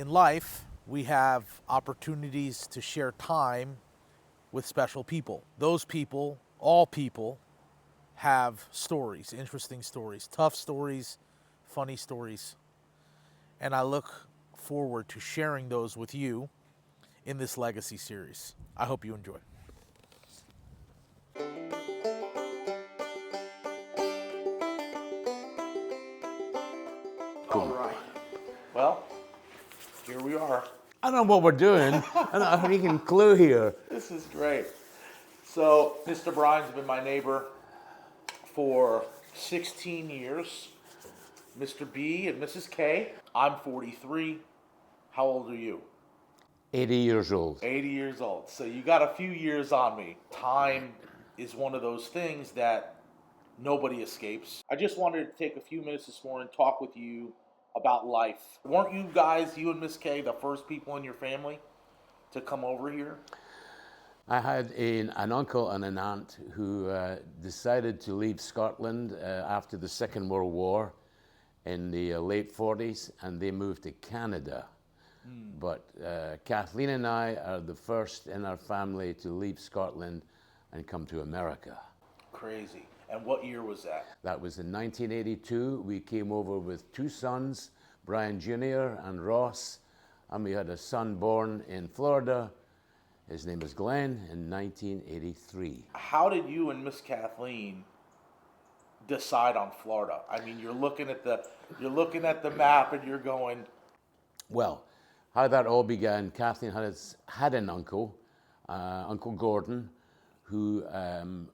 In life, we have opportunities to share time with special people. Those people, all people, have stories, interesting stories, tough stories, funny stories. And I look forward to sharing those with you in this Legacy series. I hope you enjoy. All right. Well, here we are. I don't know what we're doing. I'm not a freaking clue here. This is great. So, Mr. Brian's been my neighbor for 16 years. Mr. B and Mrs. K. I'm 43. How old are you? 80 years old. 80 years old. So you got a few years on me. Time is one of those things that nobody escapes. I just wanted to take a few minutes this morning and talk with you about life. Weren't you guys, you and Miss K, the first people in your family to come over here? I had an uncle and an aunt who decided to leave Scotland after the Second World War in the late 40s, and they moved to Canada. But Kathleen and I are the first in our family to leave Scotland and come to America. Crazy. And what year was that? That was in 1982. We came over with two sons, Brian Jr. and Ross, and we had a son born in Florida. His name is Glenn in 1983. How did you and Miss Kathleen decide on Florida? I mean, you're looking at the map and you're going, Well, how that all began, Kathleen had an uncle, Uncle Gordon, who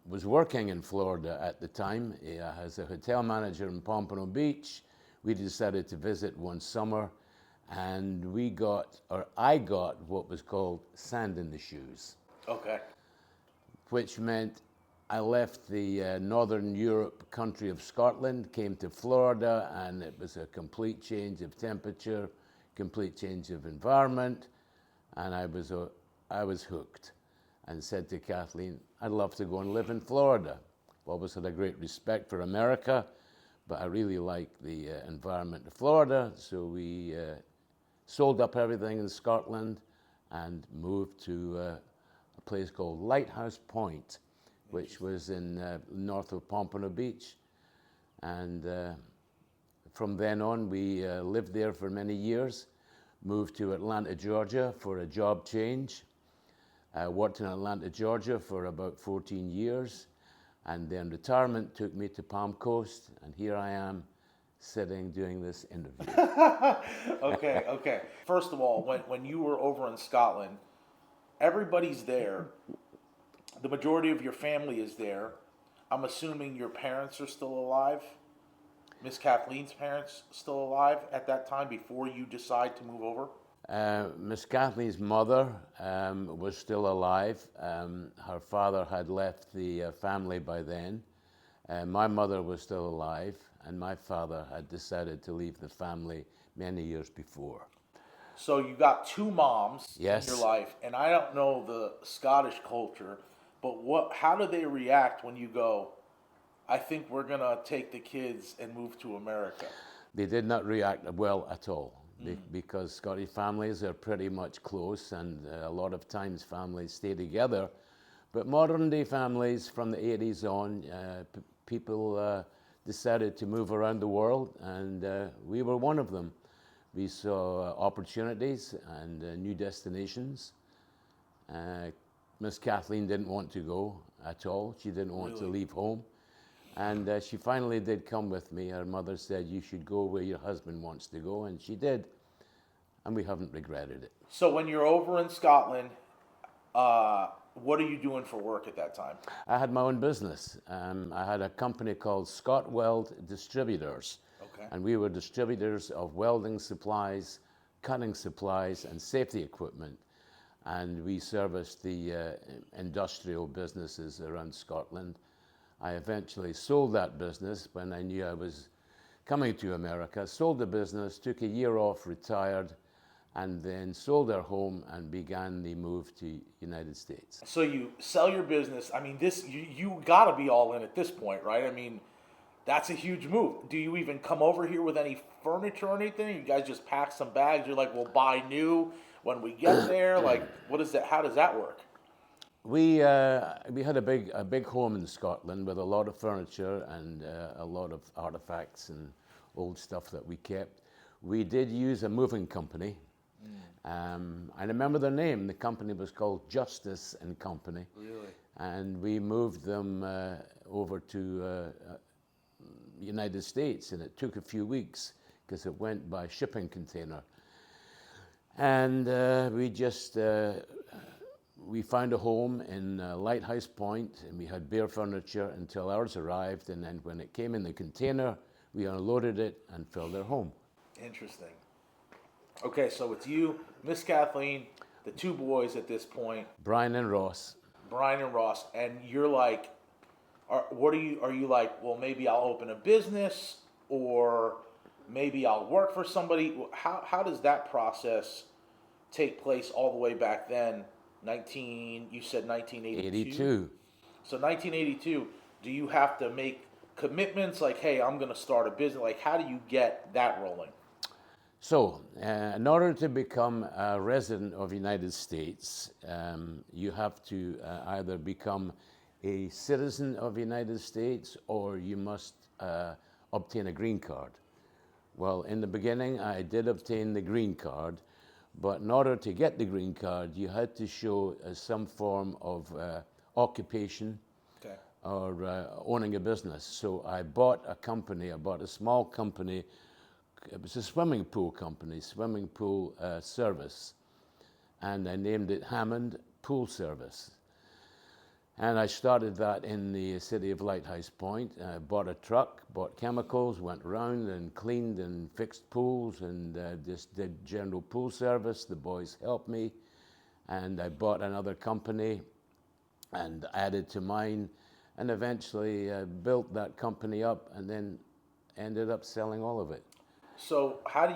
was working in Florida at the time. He was a hotel manager in Pompano Beach. We decided to visit one summer, and I got what was called sand in the shoes, okay. which meant I left the Northern Europe country of Scotland, came to Florida, and it was a complete change of temperature, complete change of environment, and I was hooked, and said to Kathleen, I'd love to go and live in Florida. I've always had a great respect for America, but I really like the environment of Florida, so we sold up everything in Scotland and moved to a place called Lighthouse Point, which was in north of Pompano Beach. And from then on, we lived there for many years, moved to Atlanta, Georgia for a job change. Worked in Atlanta, Georgia for about 14 years, and then retirement took me to Palm Coast, and here I am sitting doing this interview. Okay. First of all, when you were over in Scotland, everybody's there. The majority of your family is there. I'm assuming your parents are still alive. Miss Kathleen's parents still alive at that time before you decide to move over? Miss Kathleen's mother was still alive. Her father had left the family by then. My mother was still alive, and my father had decided to leave the family many years before. So you got two moms Yes. in your life, and I don't know the Scottish culture, but how do they react when you go, I think we're gonna take the kids and move to America? They did not react well at all. Because Scottish families are pretty much close, and a lot of times families stay together. But modern day families from the 80s on, people decided to move around the world, and we were one of them. We saw opportunities and new destinations. Miss Kathleen didn't want to go at all. She didn't want to leave home. And she finally did come with me. Her mother said, you should go where your husband wants to go, and she did. And we haven't regretted it. So when you're over in Scotland, what are you doing for work at that time? I had my own business. I had a company called Scott Weld Distributors. Okay. And we were distributors of welding supplies, cutting supplies, and safety equipment. And we serviced the industrial businesses around Scotland. I eventually sold that business when I knew I was coming to America, sold the business, took a year off, retired, and then sold our home and began the move to United States. So you sell your business. I mean, you got to be all in at this point, right? I mean, That's a huge move. Do you even come over here with any furniture or anything? You guys just pack some bags. You're like, we'll buy new when we get there. Like, what is that? How does that work? We had a big home in Scotland with a lot of furniture and a lot of artifacts and old stuff that we kept. We did use a moving company. I remember their name. The company was called Justice and Company. Really? And we moved them over to United States, and it took a few weeks because it went by shipping container. And we found a home in Lighthouse Point, and we had bare furniture until ours arrived. And then when it came in the container, we unloaded it and filled our home. Interesting. Okay, so it's you, Miss Kathleen, the two boys at this point, Brian and Ross. Brian and Ross, and you're like, are you like, well, maybe I'll open a business, or maybe I'll work for somebody? How does that process take place all the way back then? You said 1982? 82. So 1982, do you have to make commitments like, hey, I'm going to start a business? Like, how do you get that rolling? So, in order to become a resident of the United States, you have to either become a citizen of the United States or you must obtain a green card. Well, in the beginning, I did obtain the green card, but in order to get the green card, you had to show some form of occupation or owning a business. So I bought a small company. It was a swimming pool company, swimming pool service, and I named it Hammond Pool Service. And I started that in the city of Lighthouse Point. I bought a truck, bought chemicals, went around and cleaned and fixed pools and just did general pool service. The boys helped me, and I bought another company and added to mine, and eventually built that company up and then ended up selling all of it. So how do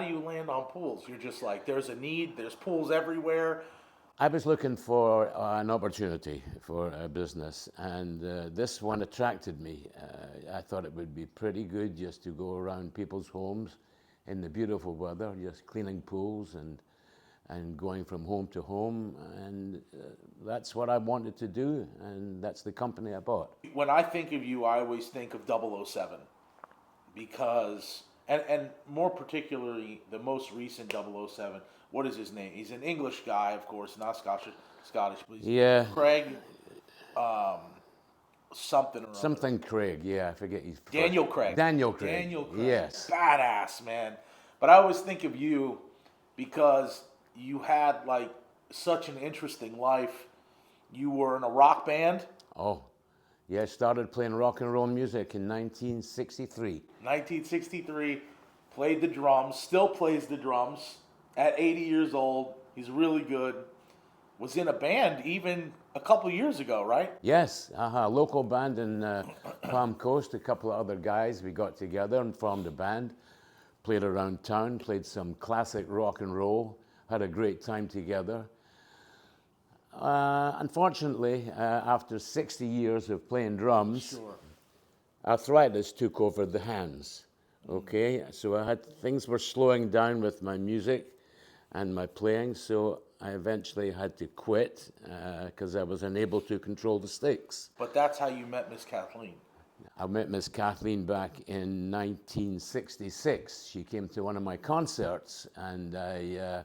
you land on pools? You're just like, there's a need, there's pools everywhere. I was looking for an opportunity for a business, and this one attracted me. I thought it would be pretty good just to go around people's homes in the beautiful weather, just cleaning pools and going from home to home, and that's what I wanted to do, and that's the company I bought. When I think of you, I always think of 007 because, and more particularly the most recent 007. What is his name? He's an English guy, of course, not Scottish, but he's Craig, something or other. Something Craig, yeah, I forget his first. Daniel Craig. Daniel Craig, yes. Badass, man. But I always think of you because you had like such an interesting life. You were in a rock band. Oh, yeah, I started playing rock and roll music in 1963. 1963, played the drums, still plays the drums. At 80 years old, he's really good. Was in a band even a couple years ago, right? Yes, a local band in Palm Coast. A couple of other guys, we got together and formed a band. Played around town, played some classic rock and roll. Had a great time together. Unfortunately, after 60 years of playing drums, arthritis took over the hands. Okay, so things were slowing down with my music and my playing, so I eventually had to quit because I was unable to control the sticks. But that's how you met Miss Kathleen. I met Miss Kathleen back in 1966. She came to one of my concerts, and I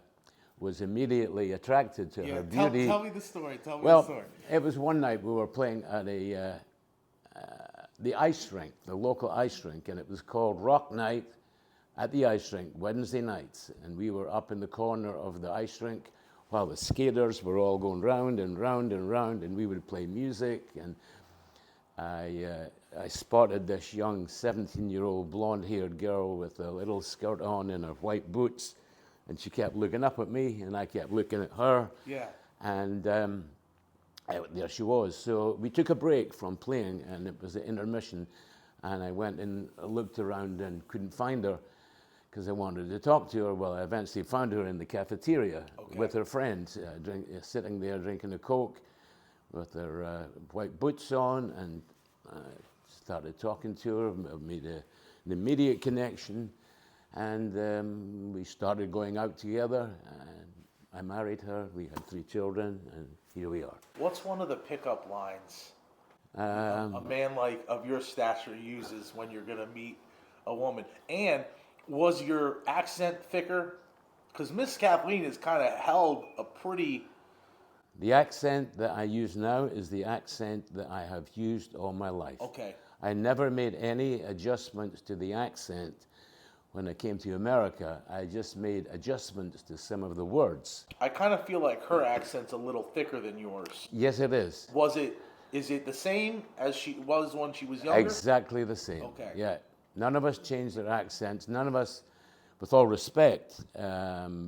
was immediately attracted to her beauty. Tell me the story. Well, it was one night we were playing at the ice rink, the local ice rink, and it was called Rock Night at the ice rink, Wednesday nights. And we were up in the corner of the ice rink while the skaters were all going round and round and round, and we would play music. And I spotted this young 17-year-old blonde-haired girl with a little skirt on and her white boots, and she kept looking up at me, and I kept looking at her. Yeah. And there she was. So we took a break from playing, and it was an intermission, and I went and looked around and couldn't find her because I wanted to talk to her. Well, I eventually found her in the cafeteria with her friends, sitting there drinking a Coke with her white boots on, and started talking to her, made an immediate connection, and we started going out together, and I married her, we had 3 children, and here we are. What's one of the pickup lines a man like of your stature uses when you're gonna meet a woman? And was your accent thicker? Because Miss Kathleen has kind of held a pretty. The accent that I use now is the accent that I have used all my life. Okay. I never made any adjustments to the accent when I came to America. I just made adjustments to some of the words. I kind of feel like her accent's a little thicker than yours. Yes, it is. Is it the same as she was when she was younger? Exactly the same. Okay. Yeah. None of us changed our accents. None of us, with all respect,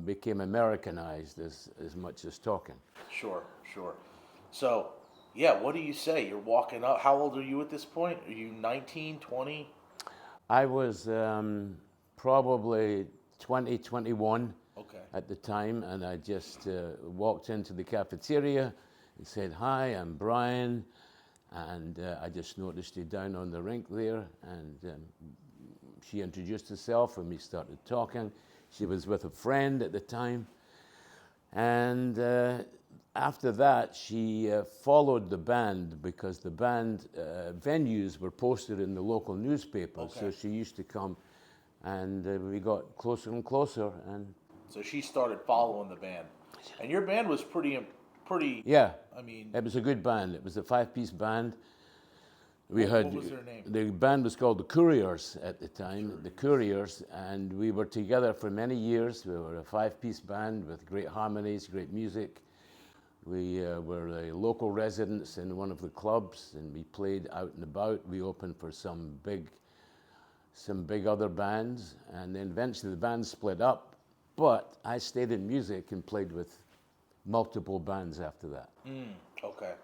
became Americanized as much as talking. Sure. So, yeah, what do you say? You're walking up. How old are you at this point? Are you 19, 20? I was probably 20, 21 Okay. at the time, and I just walked into the cafeteria and said, "Hi, I'm Brian," and I just noticed you down on the rink there, and she introduced herself, and we started talking. She was with a friend at the time, and after that, she followed the band because the band venues were posted in the local newspaper. Okay. So she used to come, and we got closer and closer. And So she started following the band, and your band was pretty. yeah, I mean, it was a good band. It was a 5-piece band. We what had was their name? the band was called the Couriers at the time, the Couriers, and we were together for many years. We were a 5-piece band with great harmonies, great music. We were local residents in one of the clubs, and we played out and about. We opened for some big other bands, and then eventually the band split up. But I stayed in music and played with multiple bands after that. Okay.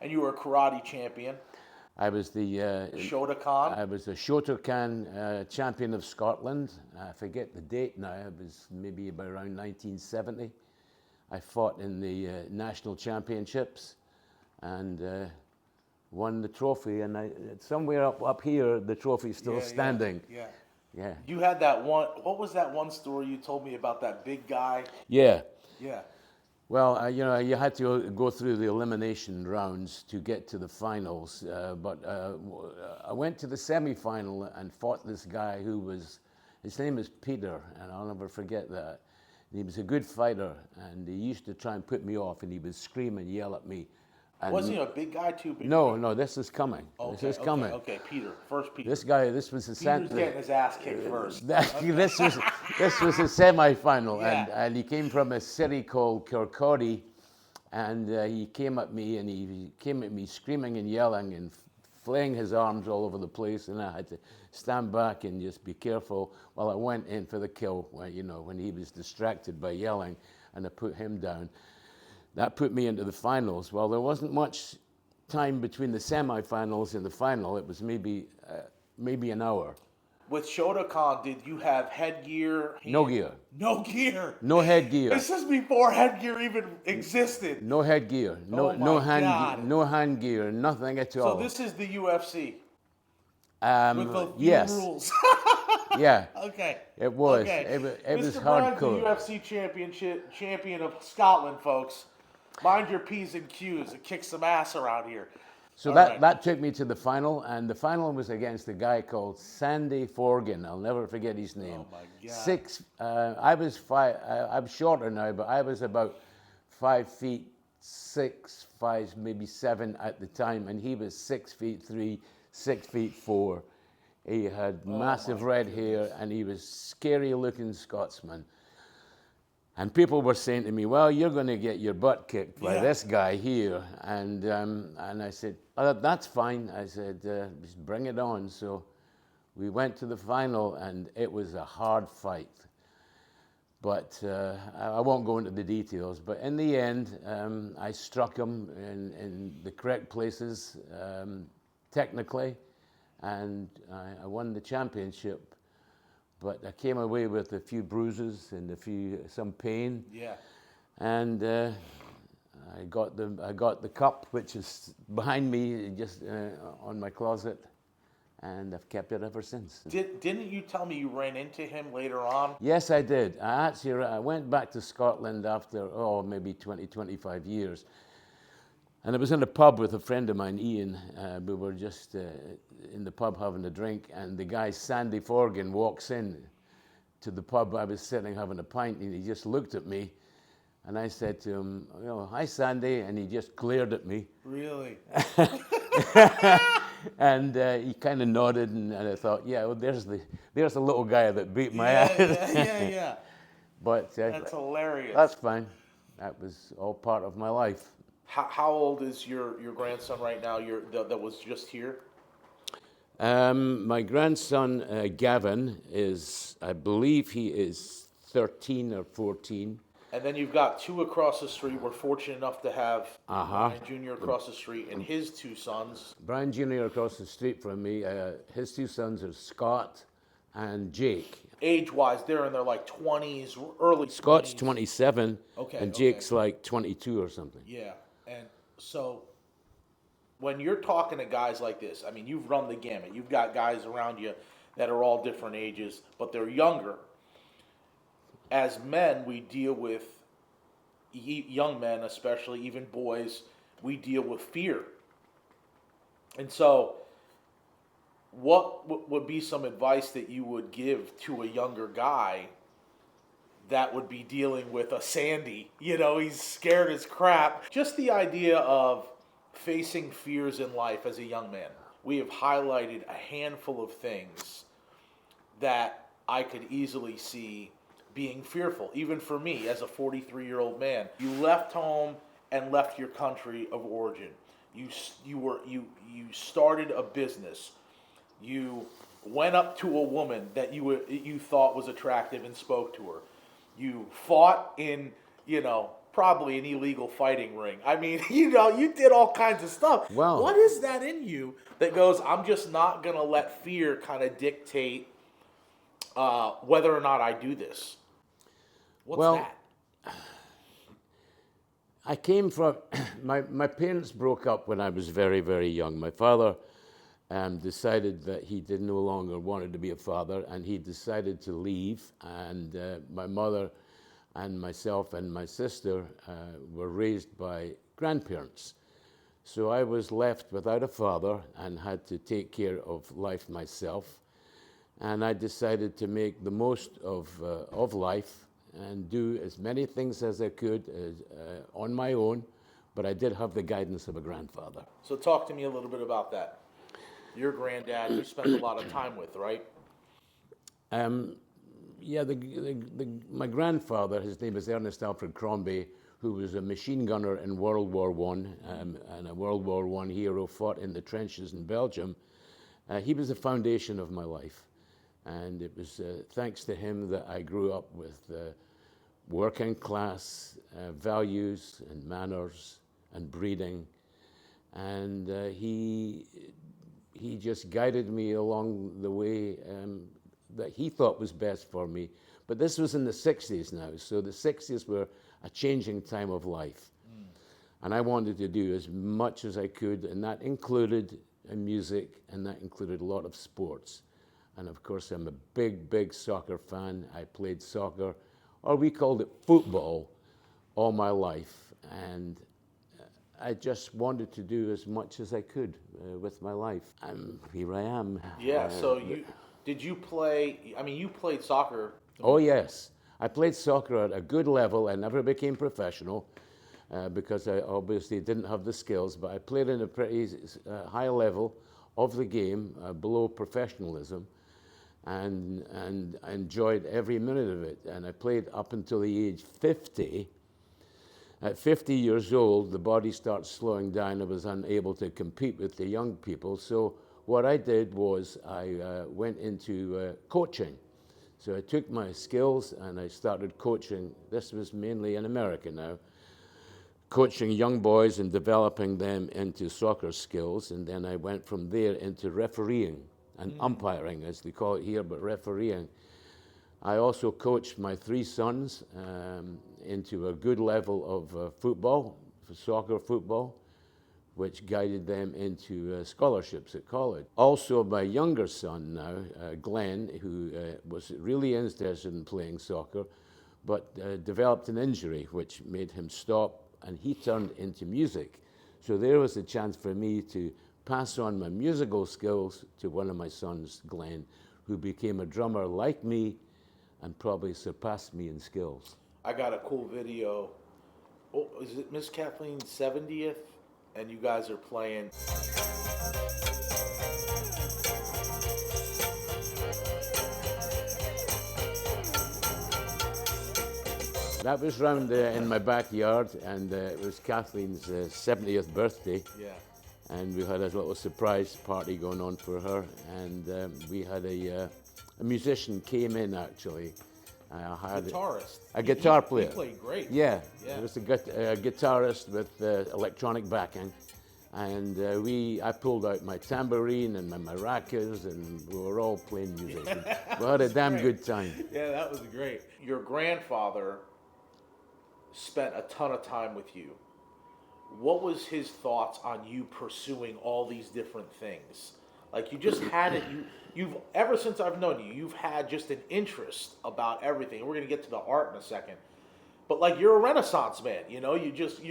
And you were a karate champion, I was the Shotokan. I was the Shotokan champion of Scotland. I forget the date now. It was maybe about around 1970. I fought in the national championships and won the trophy. And somewhere up here, the trophy's still standing. Yeah. You had that one. What was that one story you told me about that big guy? Yeah. Yeah. Well, you had to go through the elimination rounds to get to the finals. But I went to the semi-final and fought this guy his name is Peter, and I'll never forget that. And he was a good fighter, and he used to try and put me off, and he would scream and yell at me. And Wasn't he a big guy too? Big no, this is coming. Okay, This is coming. Okay, Peter. First Peter. This was the Peter's getting his ass kicked first. This was a semi-final, Yeah. and he came from a city called Kirkcaldy, and he came at me, and he came at me screaming and yelling and flailing his arms all over the place, and I had to stand back and just be careful while I went in for the kill. When he was distracted by yelling, and I put him down. That put me into the finals. Well, there wasn't much time between the semi-finals and the final. It was maybe an hour. With Shotokan, did you have headgear? No gear. No gear. No headgear. This is before headgear even existed. No headgear. Oh my God. No hand gear. Nothing at all. So this is the UFC with the few yes. rules. Yeah. Okay. It was. Okay. It was Mr. Brian's the hardcore. UFC champion of Scotland, folks. Mind your P's and Q's and kick some ass around here. So All that right. that took me to the final, and the final was against a guy called Sandy Forgan. I'll never forget his name. Oh my God. I was five. I'm shorter now, but I was about 5'6", 5 maybe 7 at the time, and he was 6'3", 6'4". He had massive red hair, and he was scary-looking Scotsman. And people were saying to me, "Well, you're going to get your butt kicked by this guy here." And I said, "Oh, that's fine." I said, "Just bring it on." So we went to the final, and it was a hard fight. But I won't go into the details. But in the end, I struck him in the correct places technically, and I won the championship. But I came away with a few bruises and some pain. Yeah. And I got the cup, which is behind me, just on my closet, and I've kept it ever since. Didn't you tell me you ran into him later on? Yes, I did. I went back to Scotland after, maybe 20, 25 years. And I was in a pub with a friend of mine, Ian. We were just in the pub having a drink, and the guy, Sandy Forgan, walks in to the pub. I was sitting having a pint, and he just looked at me. And I said to him, "Hi, Sandy," and he just glared at me. Really? And he kind of nodded, and I thought, there's the little guy that beat my ass. Yeah. But That's hilarious. that's fine. That was all part of my life. How old is your grandson right now? That was just here. My grandson Gavin is, I believe he is 13 or 14. And then you've got two across the street. We're fortunate enough to have Brian Jr. across the street and his two sons. Brian Jr. across the street from me, his two sons are Scott and Jake. Age-wise, they're in their like 20s, early 20s. Scott's 27, Okay, and Jake's like 22 or something. Yeah, and so when you're talking to guys like this, I mean, you've run the gamut. You've got guys around you that are all different ages, but they're younger. As men, we deal with, young men especially, even boys, we deal with fear. And so, what would be some advice that you would give to a younger guy that would be dealing with a Sandy? He's scared as crap. Just the idea of facing fears in life as a young man. We have highlighted a handful of things that I could easily see being fearful, even for me as a 43-year-old man. You left home and left your country of origin. You started a business. You went up to a woman that you thought was attractive and spoke to her. You fought in, probably an illegal fighting ring. I mean, you did all kinds of stuff. Wow. What is that in you that goes, I'm just not going to let fear kind of dictate whether or not I do this? What's that? I came from, my parents broke up when I was very, very young. My father decided that he no longer wanted to be a father, and he decided to leave. And my mother and myself and my sister were raised by grandparents. So I was left without a father and had to take care of life myself. And I decided to make the most of life and do as many things as I could on my own, but I did have the guidance of a grandfather. So talk to me a little bit about that. Your granddad, you spent a lot of time with, right? My grandfather, his name is Ernest Alfred Crombie, who was a machine gunner in World War I and a World War I hero, fought in the trenches in Belgium. He was the foundation of my life. And it was thanks to him that I grew up with working class values and manners and breeding. And he just guided me along the way that he thought was best for me. But this was in the 60s now, so the 60s were a changing time of life. And I wanted to do as much as I could, and that included music, and that included a lot of sports. And of course, I'm a big, big soccer fan. I played soccer, or we called it football, all my life. And I just wanted to do as much as I could with my life. And here I am. Yeah, so did you play, you played soccer. Oh, yes. I played soccer at a good level. I never became professional because I obviously didn't have the skills, but I played in a pretty high level of the game, below professionalism. And I enjoyed every minute of it. And I played up until the age 50. At 50 years old, the body starts slowing down. I was unable to compete with the young people. So what I did was I went into coaching. So I took my skills and I started coaching. This was mainly in America now. Coaching young boys and developing them into soccer skills. And then I went from there into refereeing. And umpiring, as they call it here, but refereeing. I also coached my three sons into a good level of football, for soccer, football, which guided them into scholarships at college. Also, my younger son now, Glenn, who was really interested in playing soccer, but developed an injury which made him stop, and he turned into music. So there was a chance for me to pass on my musical skills to one of my sons, Glenn, who became a drummer like me and probably surpassed me in skills. I got a cool video. Oh, is it Miss Kathleen's 70th? And you guys are playing. That was round in my backyard, and it was Kathleen's 70th birthday. Yeah. And we had a little surprise party going on for her, and we had a musician came in actually. Guitarist. A guitar player. He played great. Yeah, Yeah. it was a guitarist with electronic backing, and I pulled out my tambourine and my maracas, and we were all playing music. We had a damn good time. Yeah, that was great. Your grandfather spent a ton of time with you. What was his thoughts on you pursuing all these different things? Like, you just had it. You've ever since I've known you, you've had just an interest about everything. We're gonna get to the art in a second, but like, you're a Renaissance man. You know, you're just.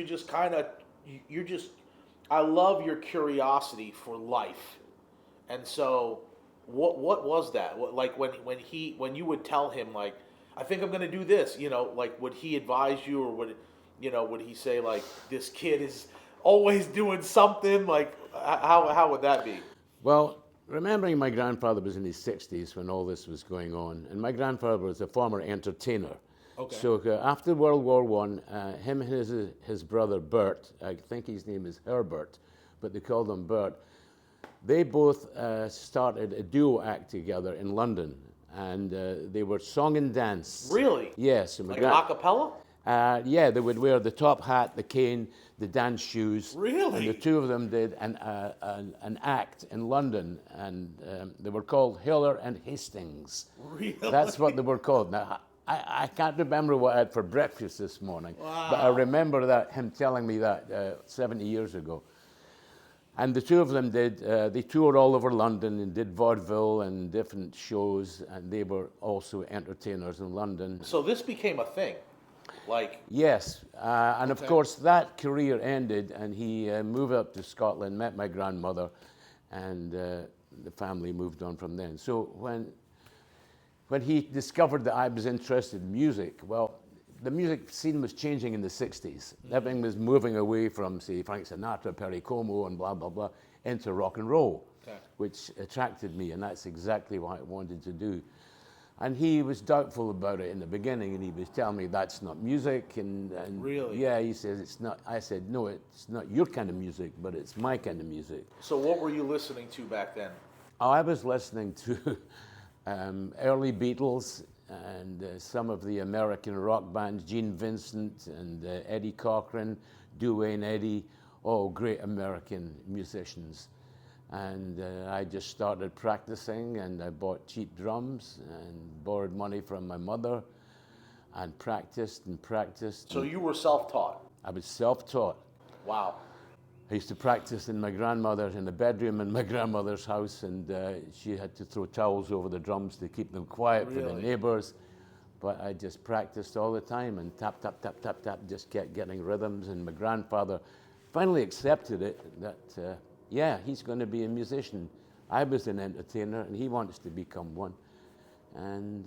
I love your curiosity for life, and so what was that? Like when you would tell him, like, I think I'm gonna do this. You know, like, would he advise you, or would he say, like, this kid is always doing something? Like, how would that be? Well, remembering my grandfather was in his 60s when all this was going on, and my grandfather was a former entertainer. Okay. So after World War I, him and his brother Bert, I think his name is Herbert, but they called him Bert, they both started a duo act together in London, and they were song and dance. Really? Yes. And Like a cappella? yeah, they would wear the top hat, the cane, the dance shoes. Really? And the two of them did an act in London, and they were called Hiller and Hastings. Really? That's what they were called. Now, I can't remember what I had for breakfast this morning, Wow. but I remember him telling me that 70 years ago. And the two of them they toured all over London and did vaudeville and different shows, and they were also entertainers in London. So this became a thing. Like, Yes, and of Okay. course that career ended, and he moved up to Scotland, met my grandmother, and the family moved on from then. So when he discovered that I was interested in music, well, the music scene was changing in the 60s. Mm-hmm. Everything was moving away from, say, Frank Sinatra, Perry Como, and blah, blah, blah, into rock and roll, Okay. which attracted me, and that's exactly what I wanted to do. And he was doubtful about it in the beginning, and he was telling me that's not music, and Really? yeah, he says it's not. I said, no, it's not your kind of music, but it's my kind of music. so what were you listening to back then? Oh, I was listening to early Beatles and some of the American rock bands, Gene Vincent and Eddie Cochran, Duane Eddy, all great American musicians. And I just started practicing, and I bought cheap drums and borrowed money from my mother and practiced and practiced. So you were self-taught. I was self-taught. Wow. I used to practice in the bedroom in my grandmother's house, and she had to throw towels over the drums to keep them quiet for the Really? neighbors. But I just practiced all the time and tap, tap, tap, tap, tap, just kept getting rhythms. And my grandfather finally accepted it that, yeah, he's going to be a musician. I was an entertainer, and he wants to become one. And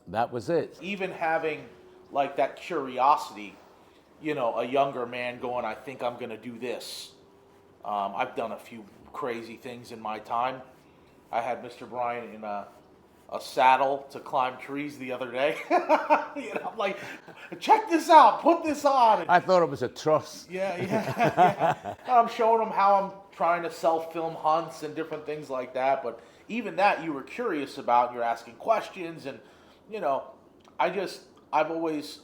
that was it. Even having, like, that curiosity, you know, a younger man going, I think I'm going to do this. I've done a few crazy things in my time. I had Mr. Bryan in a saddle to climb trees the other day. You know, I'm like, check this out, put this on. I thought it was a truss. Yeah. I'm showing them how I'm trying to self-film hunts and different things like that. But even that you were curious about, you're asking questions, and, you know, I've always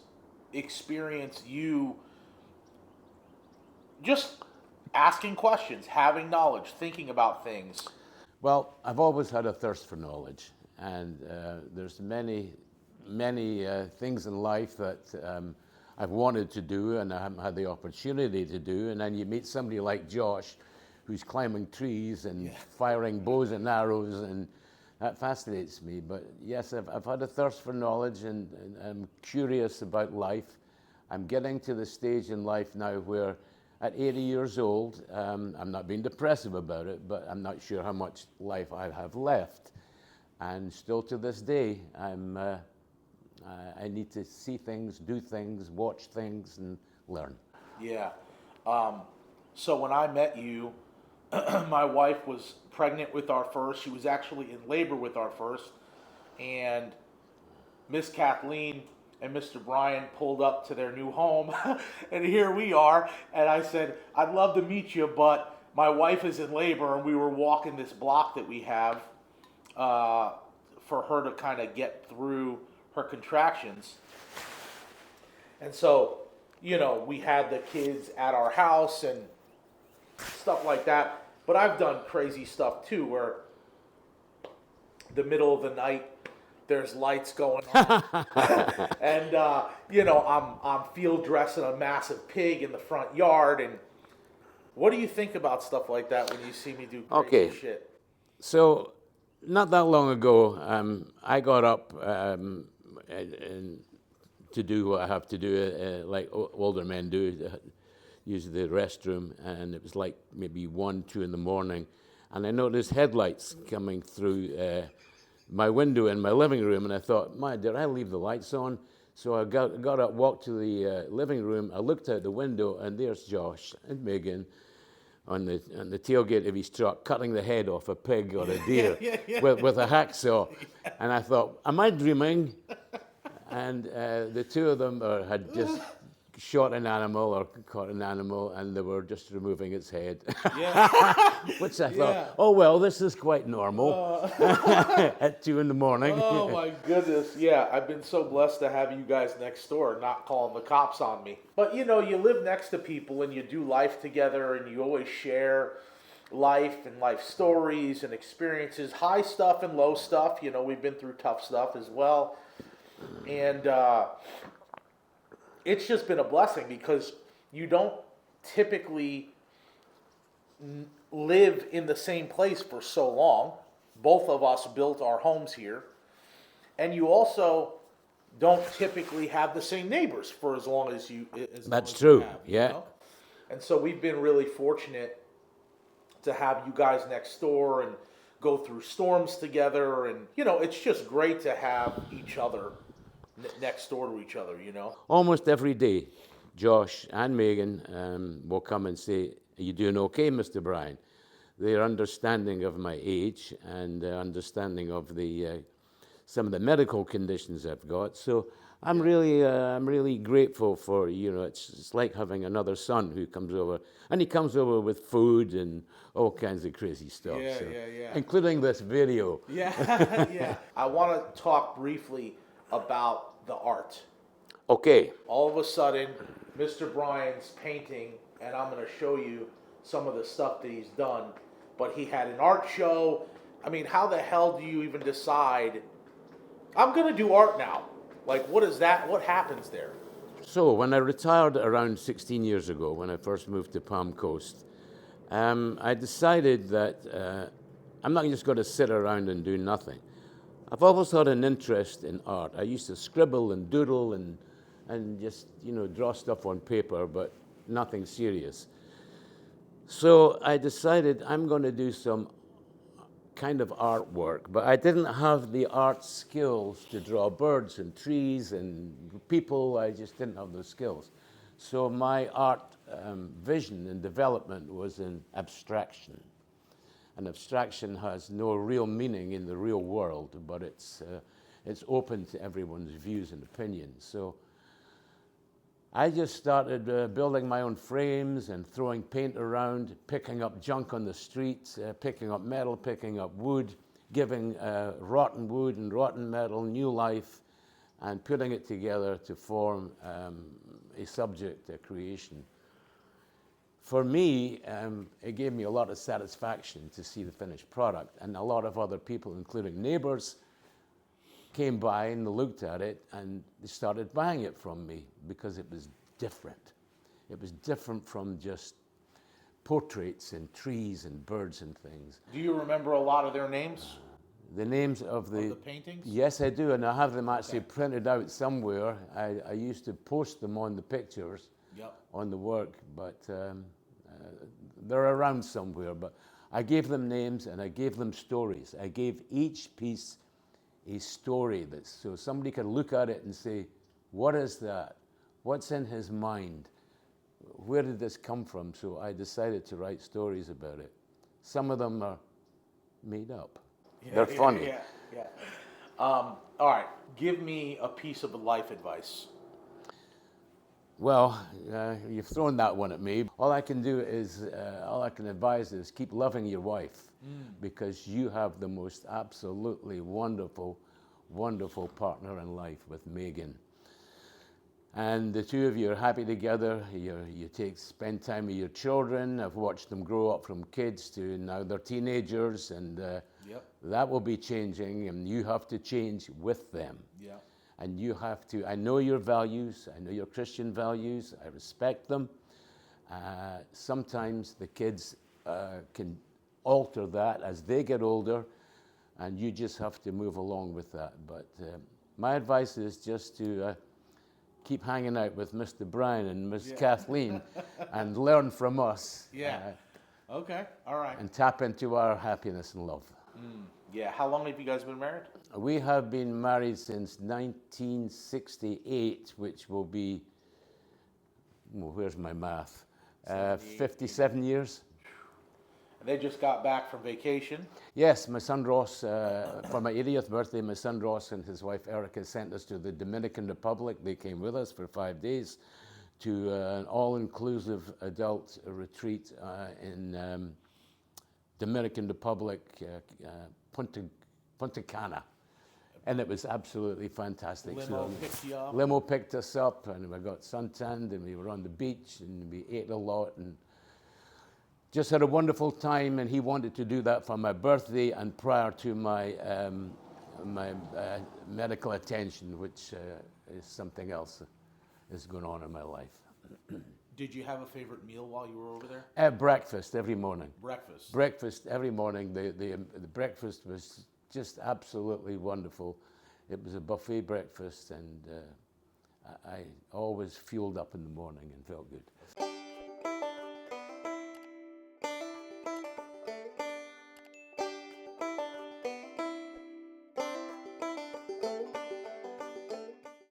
experienced you just asking questions, having knowledge, thinking about things. Well, I've always had a thirst for knowledge, and there's many things in life that I've wanted to do and I haven't had the opportunity to do. And then you meet somebody like Josh, who's climbing trees and firing bows and arrows, and that fascinates me. But yes, I've had a thirst for knowledge, and I'm curious about life. I'm getting to the stage in life now where at 80 years old, I'm not being depressive about it, but I'm not sure how much life I have left. And still to this day, I need to see things, do things, watch things, and learn. Yeah. So when I met you, my wife was pregnant with our first. She was actually in labor with our first. And Miss Kathleen and Mr. Brian pulled up to their new home. And here we are. And I said, I'd love to meet you, but my wife is in labor. And we were walking this block that we have for her to kind of get through her contractions. And so, you know, we had the kids at our house and stuff like that. But I've done crazy stuff too, where the middle of the night there's lights going on, and you know, I'm field dressing a massive pig in the front yard. And what do you think about stuff like that when you see me do crazy shit? So, not that long ago, I got up to do what I have to do, like older men do, use the restroom, and it was like maybe 1, 2 in the morning, and I noticed headlights coming through my window in my living room, and I thought, did I leave the lights on? So I got up, walked to the living room, I looked out the window, and there's Josh and Megan on the tailgate of his truck, cutting the head off a pig or a deer with a hacksaw. And I thought, am I dreaming? And the two of them had just shot an animal or caught an animal, and they were just removing its head. Which I thought, oh, well, this is quite normal at 2 in the morning. Oh, my goodness. Yeah, I've been so blessed to have you guys next door, not calling the cops on me. But, you know, you live next to people and you do life together, and you always share life and life stories and experiences, high stuff and low stuff. You know, we've been through tough stuff as well. And it's just been a blessing, because you don't typically live in the same place for so long. Both of us built our homes here. And you also don't typically have the same neighbors for as long as you That's true, have, yeah. You know? And so we've been really fortunate to have you guys next door and go through storms together. And, you know, it's just great to have each other next door to each other, you know? Almost every day, Josh and Megan will come and say, are you doing okay, Mr. Brian? Their understanding of my age and understanding of the some of the medical conditions I've got. So I'm really grateful for, you know, it's like having another son who comes over, and he comes over with food and all kinds of crazy stuff. Yeah. Including this video. Yeah. I want to talk briefly about the art. Okay. All of a sudden, Mr. Brian's painting, and I'm going to show you some of the stuff that he's done, but he had an art show. I mean, how the hell do you even decide, I'm going to do art now? Like, what is that? What happens there? So when I retired around 16 years ago, when I first moved to Palm Coast, I decided that I'm not just going to sit around and do nothing. I've always had an interest in art. I used to scribble and doodle and just, you know, draw stuff on paper, but nothing serious. So I decided I'm going to do some kind of artwork, but I didn't have the art skills to draw birds and trees and people. I just didn't have those skills. So my art vision and development was in abstraction. And abstraction has no real meaning in the real world, but it's open to everyone's views and opinions. So I just started building my own frames and throwing paint around, picking up junk on the streets, picking up metal, picking up wood, giving rotten wood and rotten metal new life, and putting it together to form a subject, a creation. For me, it gave me a lot of satisfaction to see the finished product, and a lot of other people, including neighbors, came by and looked at it, and they started buying it from me because it was different. It was different from just portraits and trees and birds and things. Do you remember a lot of their names? The names of The paintings? Yes, I do, and I have them actually printed out somewhere. I used to post them on the pictures, Yep. on the work, but they're around somewhere. But I gave them names and I gave them stories. I gave each piece a story so somebody could look at it and say, what is that? What's in his mind? Where did this come from? So I decided to write stories about it. Some of them are made up. They're funny. Yeah. All right. Give me a piece of life advice. Well, you've thrown that one at me. All I can do is, all I can advise is keep loving your wife because you have the most absolutely wonderful, wonderful partner in life with Megan. And the two of you are happy together. You spend time with your children. I've watched them grow up from kids to now they're teenagers, and that will be changing, and you have to change with them. Yeah. And you have to, I know your values, I know your Christian values, I respect them. Sometimes the kids can alter that as they get older, and you just have to move along with that. But my advice is just to keep hanging out with Mr. Brian and Miss Kathleen and learn from us. Yeah. Okay. All right. And tap into our happiness and love. Yeah. How long have you guys been married? We have been married since 1968, which will be, well, where's my math? 57 years. And they just got back from vacation. Yes, my son Ross, for my 80th birthday, my son Ross and his wife Erica sent us to the Dominican Republic. They came with us for 5 days to an all-inclusive adult retreat in Dominican Republic, Punta Cana. And it was absolutely fantastic. Limo picked you up. Limo picked us up, and we got suntanned, and we were on the beach, and we ate a lot, and just had a wonderful time. And he wanted to do that for my birthday and prior to my medical attention, which is something else is going on in my life. Did you have a favorite meal while you were over there? At breakfast every morning. Breakfast. Breakfast every morning. The breakfast was just absolutely wonderful. It was a buffet breakfast, and I always fueled up in the morning and felt good.